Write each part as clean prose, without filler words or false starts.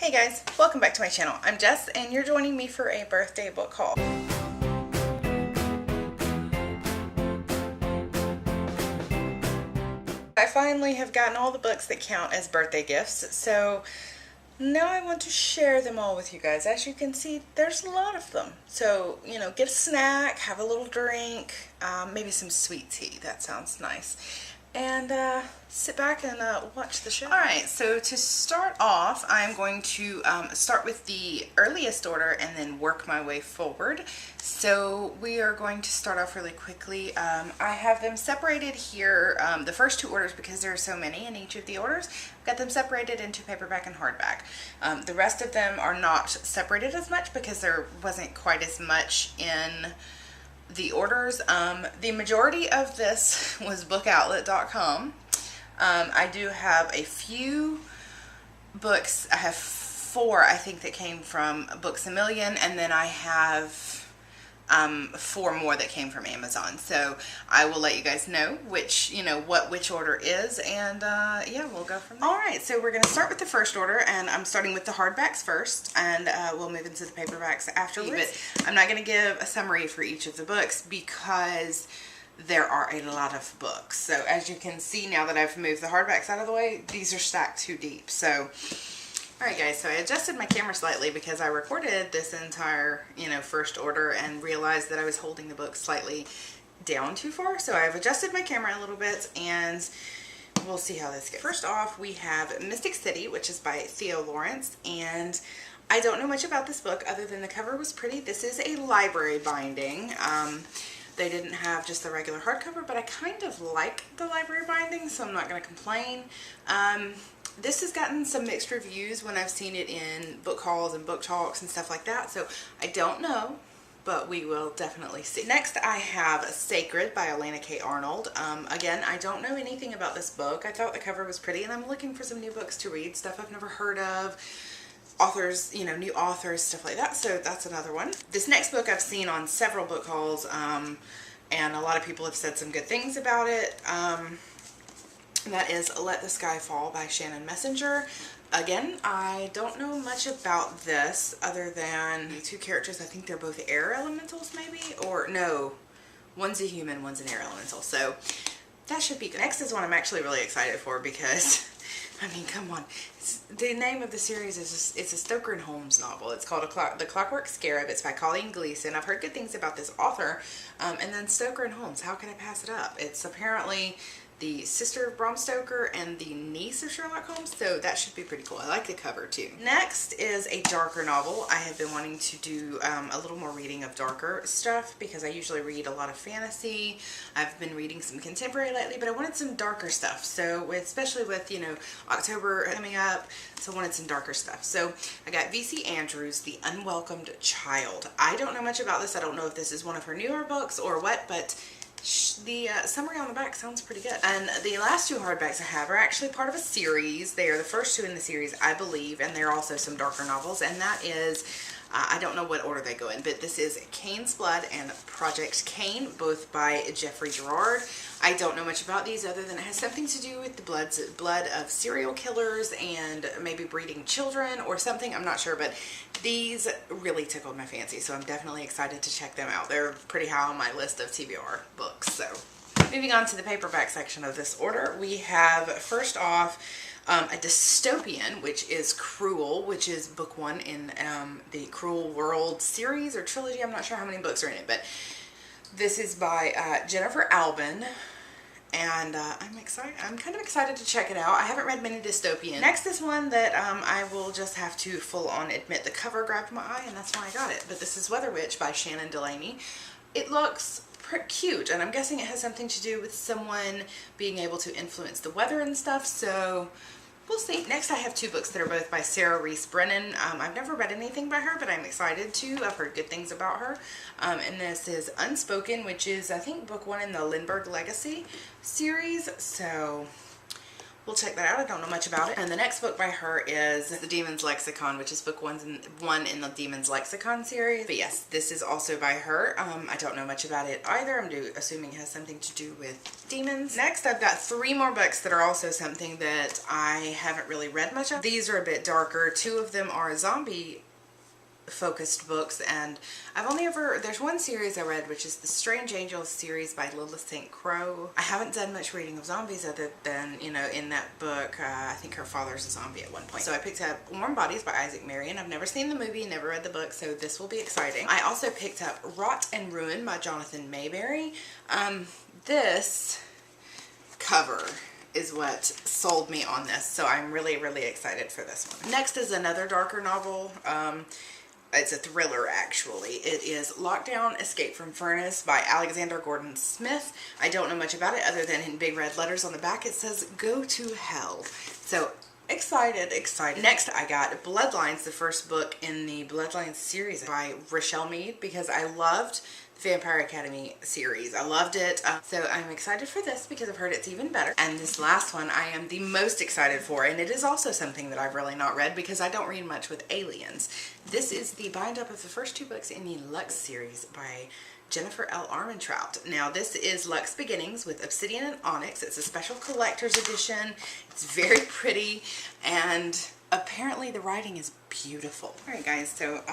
Hey guys, welcome back to my channel. I'm Jess and you're joining me for a birthday book haul. I finally have gotten all the books that count as birthday gifts, so now I want to share them all with you guys. As you can see, there's a lot of them. So, get a snack, have a little drink, maybe some sweet tea. That sounds nice. And sit back and watch the show. Alright, so to start off, I'm going to start with the earliest order and then work my way forward. So we are going to start off really quickly. I have them separated here, the first two orders, because there are so many in each of the orders. I've got them separated into paperback and hardback. The rest of them are not separated as much because there wasn't quite as much in the orders. The majority of this was bookoutlet.com. I do have a few books. I have four, I think, that came from Books A Million, and then I have four more that came from Amazon. So I will let you guys know which order is, and yeah, we'll go from there. Alright, so we're going to start with the first order, and I'm starting with the hardbacks first, and we'll move into the paperbacks afterwards. But I'm not going to give a summary for each of the books because there are a lot of books. So as you can see, now that I've moved the hardbacks out of the way, these are stacked too deep. So alright guys, so I adjusted my camera slightly because I recorded this entire, first order and realized that I was holding the book slightly down too far. So I've adjusted my camera a little bit and we'll see how this goes. First off, we have Mystic City, which is by Theo Lawrence, and I don't know much about this book other than the cover was pretty. This is a library binding. They didn't have just the regular hardcover, but I kind of like the library binding, so I'm not going to complain. This has gotten some mixed reviews when I've seen it in book hauls and book talks and stuff like that, so I don't know, but we will definitely see. Next, I have Sacred by Elena K. Arnold. Again, I don't know anything about this book. I thought the cover was pretty, and I'm looking for some new books to read, stuff I've never heard of, authors, new authors, stuff like that, so that's another one. This next book I've seen on several book hauls, and a lot of people have said some good things about it. That is Let the Sky Fall by Shannon Messenger. Again, I don't know much about this other than the two characters. I think they're both air elementals maybe, or no, one's a human, one's an air elemental, so that should be good. Next is one I'm actually really excited for because I mean, come on. The name of the series is it's a Stoker and Holmes novel. It's called The Clockwork Scarab. It's by Colleen Gleason. I've heard good things about this author. And then Stoker and Holmes. How can I pass it up? It's apparently the sister of Bram Stoker and the niece of Sherlock Holmes, so that should be pretty cool. I like the cover too. Next is a darker novel. I have been wanting to do a little more reading of darker stuff because I usually read a lot of fantasy. I've been reading some contemporary lately, but I wanted some darker stuff. So especially with, October coming up, so I wanted some darker stuff. So I got V.C. Andrews, The Unwelcomed Child. I don't know much about this. I don't know if this is one of her newer books or what, but the summary on the back sounds pretty good. And the last two hardbacks I have are actually part of a series. They are the first two in the series, I believe, and they're also some darker novels, and that is, I don't know what order they go in, but this is Cain's Blood and Project Cain, both by Jeffrey Gerard. I don't know much about these other than it has something to do with the blood of serial killers and maybe breeding children or something. I'm not sure, but these really tickled my fancy, so I'm definitely excited to check them out. They're pretty high on my list of TBR books. So moving on to the paperback section of this order, we have first off a dystopian, which is Cruel, which is book one in the Cruel World series or trilogy. I'm not sure how many books are in it, but this is by Jennifer Albin, and I'm excited. I'm kind of excited to check it out. I haven't read many dystopian. Next is one that I will just have to full on admit the cover grabbed my eye, and that's why I got it. But this is Weather Witch by Shannon Delaney. It looks pretty cute, and I'm guessing it has something to do with someone being able to influence the weather and stuff, so we'll see. Next, I have two books that are both by Sarah Reese Brennan. I've never read anything by her, but I'm excited to. I've heard good things about her. And this is Unspoken, which is, I think, book one in the Lindbergh Legacy series. So we'll check that out. I don't know much about it. And the next book by her is The Demon's Lexicon, which is book one in the Demon's Lexicon series. But yes, this is also by her. I don't know much about it either. I'm assuming it has something to do with demons. Next, I've got 3 more books that are also something that I haven't really read much of. These are a bit darker. 2 of them are zombie focused books, and there's one series I read, which is the Strange Angels series by Lilith St. Crow. I haven't done much reading of zombies other than, you know, in that book, I think her father's a zombie at one point. So I picked up Warm Bodies by Isaac Marion. I've never seen the movie, never read the book, so this will be exciting. I also picked up Rot and Ruin by Jonathan Mayberry. This cover is what sold me on this, so I'm really, really excited for this one. Next is another darker novel. It's a thriller, actually. It is Lockdown, Escape from Furnace by Alexander Gordon Smith. I don't know much about it other than in big red letters on the back it says, "Go to Hell." So, excited. Next, I got Bloodlines, the first book in the Bloodlines series by Rochelle Mead, because I loved Vampire Academy series. I loved it. So I'm excited for this because I've heard it's even better. And this last one I am the most excited for, and it is also something that I've really not read because I don't read much with aliens. This is the bind up of the first 2 books in the Lux series by Jennifer L. Armentrout. Now this is Lux Beginnings with Obsidian and Onyx. It's a special collector's edition. It's very pretty, and apparently the writing is beautiful. Alright guys, so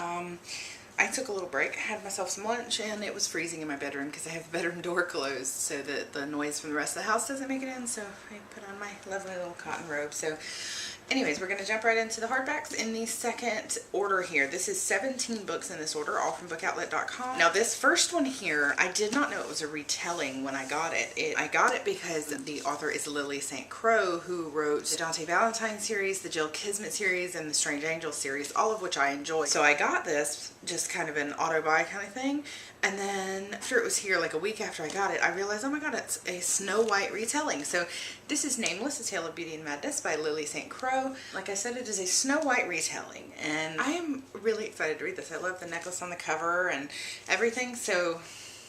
I took a little break, had myself some lunch, and it was freezing in my bedroom because I have the bedroom door closed so that the noise from the rest of the house doesn't make it in. So I put on my lovely little cotton robe. So anyways, we're going to jump right into the hardbacks in the second order here. This is 17 books in this order, all from bookoutlet.com. Now this first one here, I did not know it was a retelling when I got it. I got it because the author is Lily St. Crow, who wrote the Dante Valentine series, the Jill Kismet series, and the Strange Angels series, all of which I enjoy. So I got this just kind of an auto buy kind of thing. And then after it was here, like a week after I got it, I realized, oh my god, it's a Snow White retelling. So this is Nameless, A Tale of Beauty and Madness by Lily St. Crow. Like I said, it is a Snow White retelling, and I am really excited to read this. I love the necklace on the cover and everything. So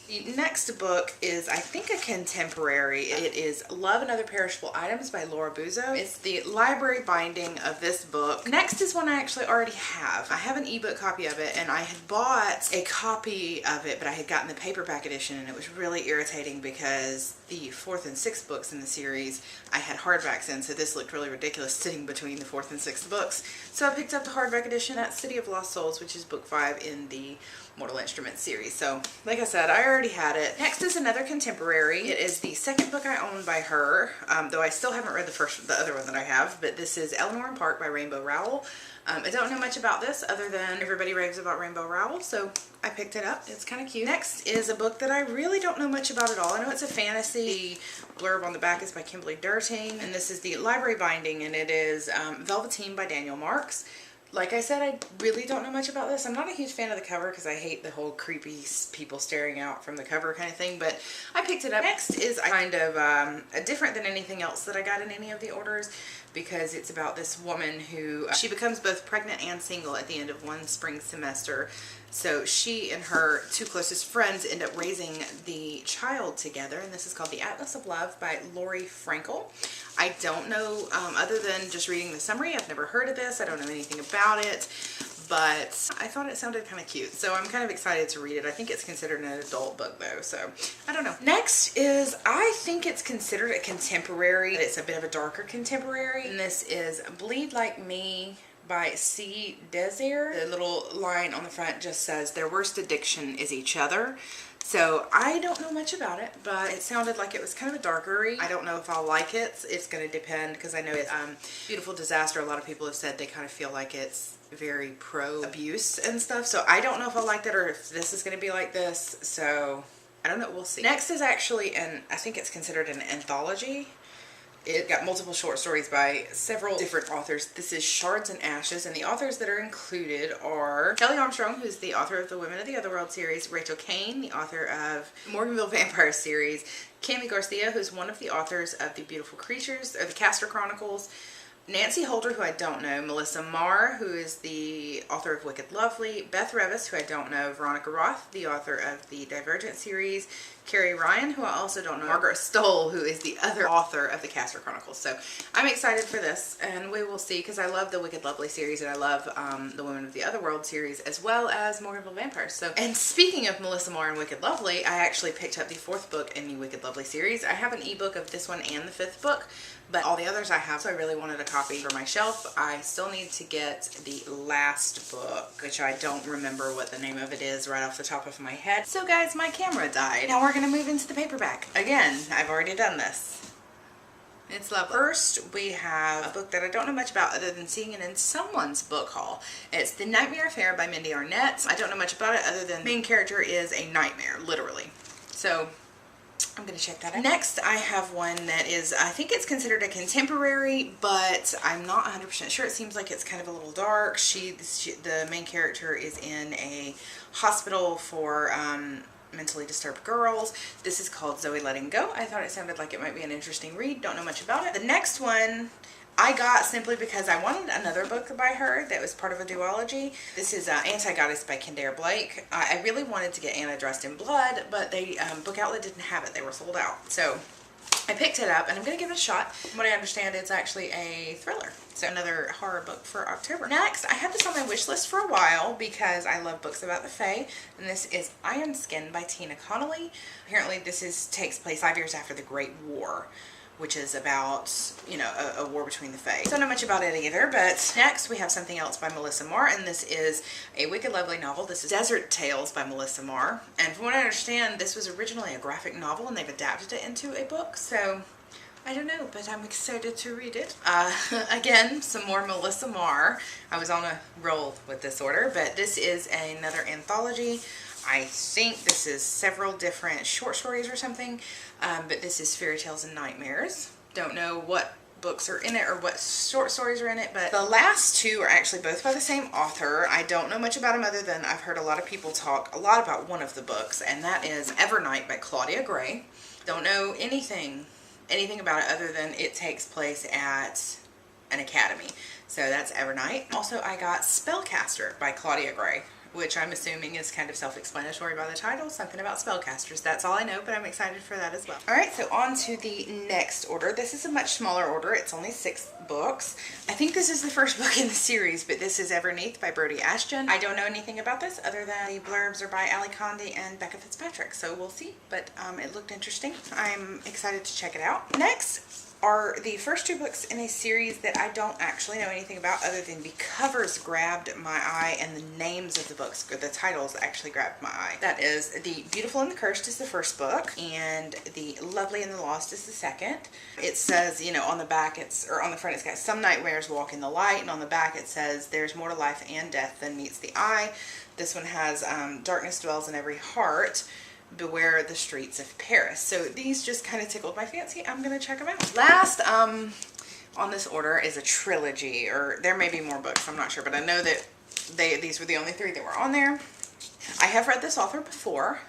the next book is, I think, a contemporary. It is Love and Other Perishable Items by Laura Buzo. It's the library binding of this book. Next is one I actually already have. I have an ebook copy of it, and I had bought a copy of it, but I had gotten the paperback edition, and it was really irritating because the 4th and 6th books in the series I had hardbacks in, so this looked really ridiculous sitting between the 4th and 6th books. So I picked up the hardback edition at City of Lost Souls, which is book 5 in the Mortal Instruments series. So like I said, I already had it. Next is another contemporary. It is the second book I own by her, though I still haven't read the other one that I have, but this is Eleanor and Park by Rainbow Rowell. I don't know much about this other than everybody raves about Rainbow Rowell, so I picked it up. It's kind of cute. Next is a book that I really don't know much about at all. I know it's a fantasy. The blurb on the back is by Kimberly Durting, and this is the library binding, and it is Velveteen by Daniel Marks. Like I said, I really don't know much about this. I'm not a huge fan of the cover because I hate the whole creepy people staring out from the cover kind of thing, but I picked it up. Next is kind of different than anything else that I got in any of the orders, because it's about this woman who, she becomes both pregnant and single at the end of one spring semester. So she and her 2 closest friends end up raising the child together, and this is called The Atlas of Love by Lori Frankel. I don't know, other than just reading the summary, I've never heard of this, I don't know anything about it, but I thought it sounded kind of cute, so I'm kind of excited to read it. I think it's considered an adult book though, so I don't know. Next is, I think it's considered a contemporary. It's a bit of a darker contemporary, and this is Bleed Like Me by C. Desir. The little line on the front just says, their worst addiction is each other. So I don't know much about it, but it sounded like it was kind of a darker read. I don't know if I'll like it. It's going to depend, because I know it's Beautiful Disaster. A lot of people have said they kind of feel like it's very pro-abuse and stuff. So I don't know if I'll like that or if this is going to be like this. So I don't know. We'll see. Next is actually I think it's considered an anthology. It got multiple short stories by several different authors. This is Shards and Ashes, and the authors that are included are Kelly Armstrong, who's the author of the Women of the Otherworld series, Rachel Kane, the author of Morganville Vampire series, Cami Garcia, who's one of the authors of the Beautiful Creatures, or the Castor Chronicles, Nancy Holder, who I don't know, Melissa Marr, who is the author of Wicked Lovely, Beth Revis, who I don't know, Veronica Roth, the author of the Divergent series, Carrie Ryan, who I also don't know, Margaret Stoll, who is the other author of the Castor Chronicles. So I'm excited for this, and we will see, because I love the Wicked Lovely series, and I love the Women of the Otherworld series, as well as Morganville Vampires. So, and speaking of Melissa Marr and Wicked Lovely, I actually picked up the 4th book in the Wicked Lovely series. I have an ebook of this one and the 5th book, but all the others I have, so I really wanted a copy for my shelf. I still need to get the last book, which I don't remember what the name of it is right off the top of my head. So guys, my camera died. Now we're gonna move into the paperback. Again, I've already done this. It's lovely. First, we have a book that I don't know much about other than seeing it in someone's book haul. It's The Nightmare Affair by Mindy Arnett. I don't know much about it other than the main character is a nightmare, literally. So I'm going to check that out. Next, I have one that is, I think it's considered a contemporary, but I'm not 100% sure. It seems like it's kind of a little dark. The main character is in a hospital for mentally disturbed girls. This is called Zoe Letting Go. I thought it sounded like it might be an interesting read. Don't know much about it. The next one I got simply because I wanted another book by her that was part of a duology. This is Anti-Goddess by Kendare Blake. I really wanted to get Anna Dressed in Blood, but they Book Outlet didn't have it. They were sold out. So I picked it up and I'm going to give it a shot. From what I understand, it's actually a thriller. So another horror book for October. Next, I had this on my wish list for a while because I love books about the Fae, and this is Iron Skin by Tina Connolly. Apparently this takes place 5 years after the Great War, which is about, you know, a war between the Fae. Don't know much about it either, but next we have something else by Melissa Marr, and this is a Wicked Lovely novel. This is Desert Tales by Melissa Marr, and from what I understand, this was originally a graphic novel, and they've adapted it into a book, so I don't know, but I'm excited to read it. Again, some more Melissa Marr. I was on a roll with this order, but this is another anthology. I think this is several different short stories or something, but this is Fairy Tales and Nightmares. Don't know what books are in it or what short stories are in it, but the last two are actually both by the same author. I don't know much about them other than I've heard a lot of people talk a lot about one of the books, and that is Evernight by Claudia Gray. Don't know anything about it other than it takes place at an academy. So that's Evernight. Also, I got Spellcaster by Claudia Gray, which I'm assuming is kind of self-explanatory by the title, something about spellcasters. That's all I know, but I'm excited for that as well. Alright, so on to the next order. This is a much smaller order. It's only 6 books. I think this is the first book in the series, but this is Everneath by Brodie Ashton. I don't know anything about this other than the blurbs are by Ali Condé and Becca Fitzpatrick, so we'll see. But it looked interesting. I'm excited to check it out. Next are the first 2 books in a series that I don't actually know anything about other than the covers grabbed my eye and the names of the books, or the titles actually grabbed my eye. That is The Beautiful and the Cursed is the first book, and The Lovely and the Lost is the second. It says, you know, on the back or on the front it's got some nightmares walk in the light, and on the back it says there's more to life and death than meets the eye. This one has darkness dwells in every heart. Beware the streets of Paris. So these just kind of tickled my fancy. I'm going to check them out. Last on this order is a trilogy, or there may be more books, I'm not sure, but I know that these were the only 3 that were on there. I have read this author before,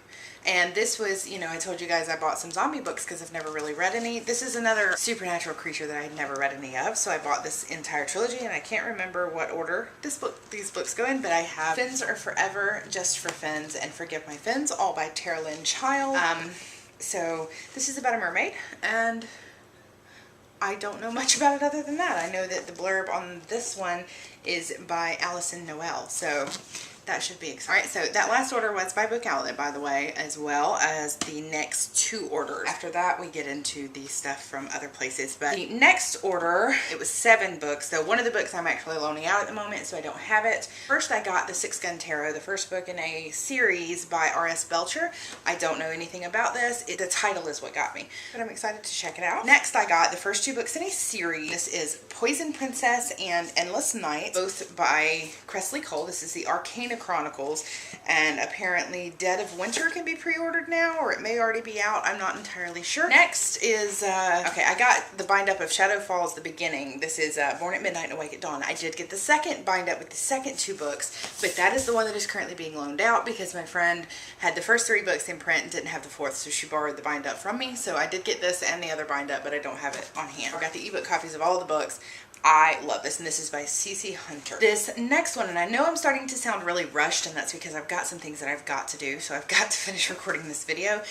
and this was, you know, I told you guys I bought some zombie books because I've never really read any. This is another supernatural creature that I had never read any of, so I bought this entire trilogy, and I can't remember what order these books go in, but I have Fins Are Forever, Just for Fins, and Forgive My Fins, all by Tara Lynn Child. So this is about a mermaid, and I don't know much about it other than that. I know that the blurb on this one is by Allison Noel, so that should be exciting. Alright, so that last order was by Book Outlet, by the way, as well as the next 2 orders. After that, we get into the stuff from other places. But the next order, it was 7 books. So one of the books I'm actually loaning out at the moment, so I don't have it. First, I got The Six Gun Tarot, the first book in a series by R.S. Belcher. I don't know anything about this. The title is what got me, but I'm excited to check it out. Next, I got the first 2 books in a series. This is Poison Princess and Endless Night, both by Cressley Cole. This is the Arcana Chronicles, and apparently Dead of Winter can be pre-ordered now, or it may already be out. I'm not entirely sure. Next is, okay, I got the bind-up of Shadow Falls, the beginning. This is Born at Midnight and Awake at Dawn. I did get the second bind-up with the second 2 books, but that is the one that is currently being loaned out because my friend had the first 3 books in print and didn't have the 4th, so she borrowed the bind-up from me. So I did get this and the other bind-up, but I don't have it on hand. I got the ebook copies of all of the books. I love this, and this is by CC Hunter. This next one, and I know I'm starting to sound really rushed, and that's because I've got some things that I've got to do, so I've got to finish recording this video.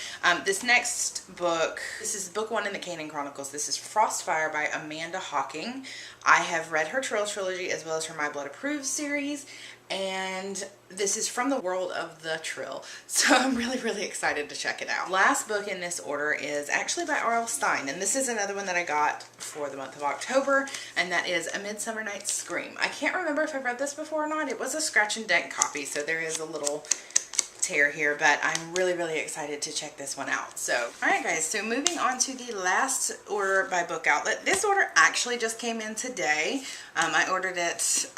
This next book, this is book 1 in the Canaan Chronicles. This is Frostfire by Amanda Hawking. I have read her Trill trilogy as well as her My Blood Approved series, and this is from the world of the Trill, so I'm really excited to check it out. Last book in this order is actually by R.L. Stine, and this is another one that I got for the month of October, and that is A Midsummer Night's Scream. I can't remember if I've read this before or not. It was a scratch and dent copy, so there is a little tear here, but I'm really excited to check this one out. So, alright guys, so moving on to the last order by Book Outlet. This order actually just came in today. I ordered it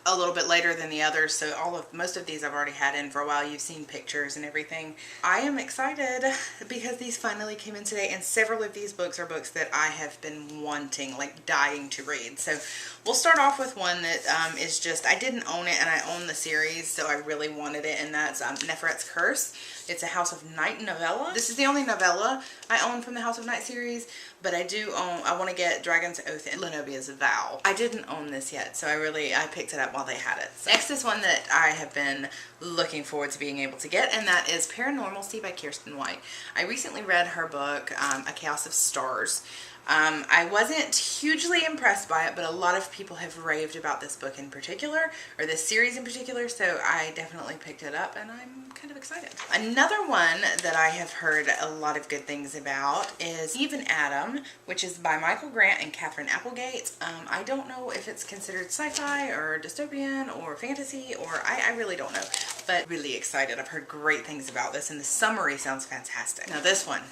a little bit later than the others, so most of these I've already had in for a while. You've seen pictures and everything. I am excited because these finally came in today, and several of these books are books that I have been wanting, like dying to read. So we'll start off with one that is just, I didn't own it and I own the series, so I really wanted it, and that's Neferet's Curse. It's a House of Night novella. This is the only novella I own from the House of Night series, but I do own, I want to get Dragon's Oath and Lenobia's Vow. I didn't own this yet, so I picked it up while they had it. So next is one that I have been looking forward to being able to get, and that is Paranormalcy by Kirsten White. I recently read her book, A Chaos of Stars. I wasn't hugely impressed by it, but a lot of people have raved about this book in particular, or this series in particular, so I definitely picked it up, and I'm kind of excited. Another one that I have heard a lot of good things about is Eve and Adam, which is by Michael Grant and Catherine Applegate. I don't know if it's considered sci-fi or dystopian or fantasy, or I really don't know, but really excited. I've heard great things about this, and the summary sounds fantastic. Now this one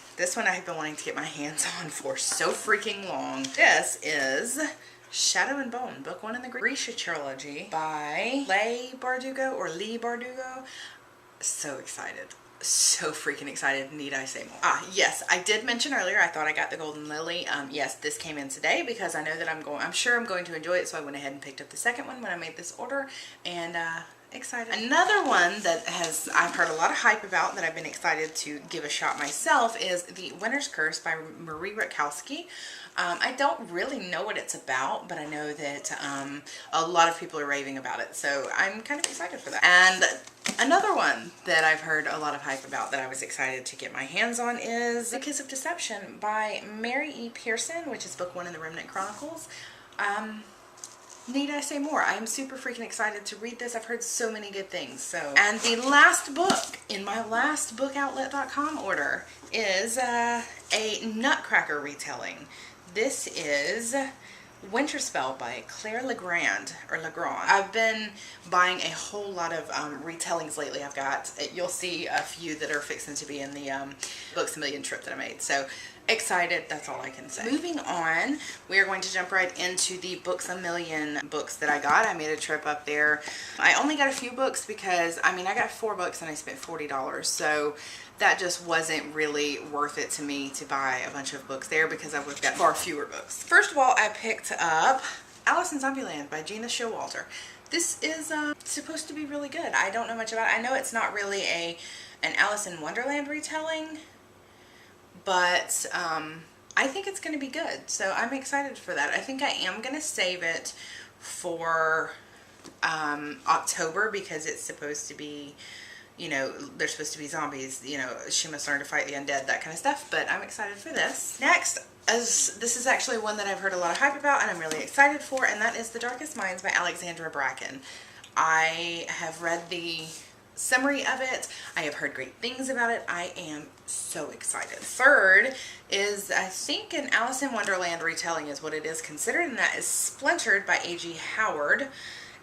I have been wanting to get my hands on for so freaking long. This is Shadow and Bone, book 1 in the Grisha trilogy by Leigh Bardugo. So excited. So freaking excited. Need I say more? Yes, I did mention earlier I thought I got the Golden Lily. Yes, this came in today because I know that I'm sure I'm going to enjoy it, so I went ahead and picked up the second one when I made this order, and excited. Another one that I've heard a lot of hype about that I've been excited to give a shot myself is The Winter's Curse by Marie Rakowski. I don't really know what it's about, but I know that a lot of people are raving about it, so I'm kind of excited for that. And another one that I've heard a lot of hype about that I was excited to get my hands on is The Kiss of Deception by Mary E. Pearson, which is book 1 in the Remnant Chronicles. Need I say more? I am super freaking excited to read this. I've heard so many good things. And the last book in my last bookoutlet.com order is a Nutcracker retelling. This is Winterspell by Claire Legrand. I've been buying a whole lot of retellings lately. You'll see a few that are fixing to be in the Books A Million trip that I made. So excited, that's all I can say. Moving on, we are going to jump right into the Books A Million books that I got. I made a trip up there. I only got a few books because, I got 4 books and I spent $40. So that just wasn't really worth it to me to buy a bunch of books there because I would have got far fewer books. First of all, I picked up Alice in Zombieland by Gina Showalter. This is supposed to be really good. I don't know much about it. I know it's not really an Alice in Wonderland retelling, but I think it's going to be good. So I'm excited for that. I think I am going to save it for October because it's supposed to be, they're supposed to be zombies, she must learn to fight the undead, that kind of stuff, but I'm excited for this. Next, this is actually one that I've heard a lot of hype about and I'm really excited for, and that is The Darkest Minds by Alexandra Bracken. I have read the summary of it. I have heard great things about it. I am so excited. Third is, I think, an Alice in Wonderland retelling is what it is considered, and that is Splintered by A.G. Howard.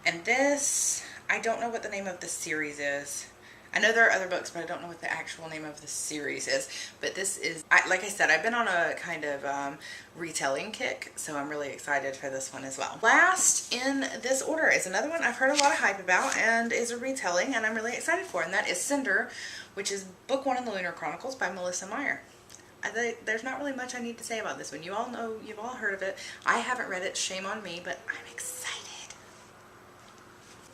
And this, I don't know what the name of the series is. I know there are other books, but I don't know what the actual name of the series is. But this is, like I said, I've been on a kind of retelling kick, so I'm really excited for this one as well. Last in this order is another one I've heard a lot of hype about and is a retelling, and I'm really excited for, and that is Cinder, which is book 1 in the Lunar Chronicles by Melissa Meyer. There's not really much I need to say about this one. You all know, you've all heard of it. I haven't read it, shame on me, but I'm excited.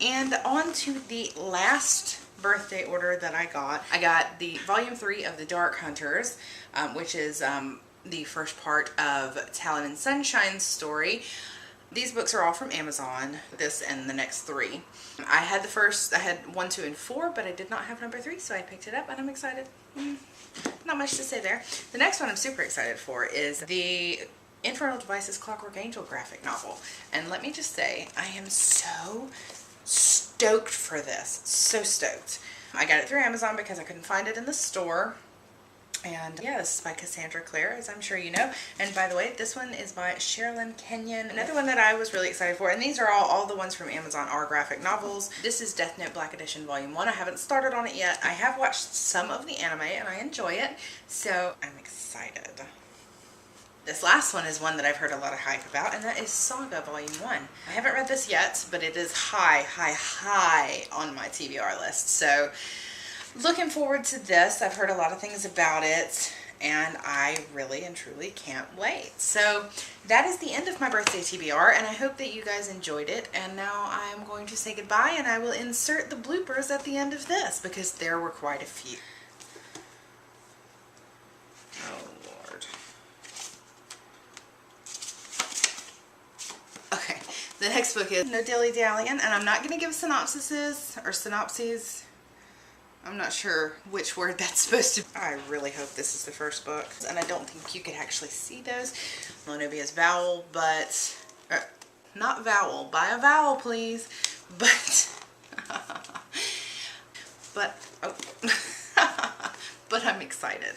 And on to the last birthday order that I got. I got the volume 3 of The Dark Hunters, which is the first part of Talon and Sunshine's story. These books are all from Amazon, this and the next 3. I had 1, 2, and 4, but I did not have number 3, so I picked it up and I'm excited. Not much to say there. The next one I'm super excited for is the Infernal Devices Clockwork Angel graphic novel. And let me just say, I am so stoked for this. So stoked. I got it through Amazon because I couldn't find it in the store. And yeah, this is by Cassandra Clare, as I'm sure you know. And by the way, this one is by Sherilyn Kenyon. Another one that I was really excited for, and these are all the ones from Amazon are graphic novels. This is Death Note Black Edition Volume 1. I haven't started on it yet. I have watched some of the anime and I enjoy it, so I'm excited. This last one is one that I've heard a lot of hype about, and that is Saga Volume 1. I haven't read this yet, but it is high on my TBR list. So looking forward to this. I've heard a lot of things about it, and I really and truly can't wait. So that is the end of my birthday TBR, and I hope that you guys enjoyed it. And now I'm going to say goodbye, and I will insert the bloopers at the end of this, because there were quite a few. Oh, Lord. Okay, the next book is No Dilly Dallying, and I'm not going to give synopsises. I'm not sure which word that's supposed to be. I really hope this is the first book, and I don't think you could actually see those. Monobia's vowel, but not vowel. Buy a vowel, please. But but I'm excited.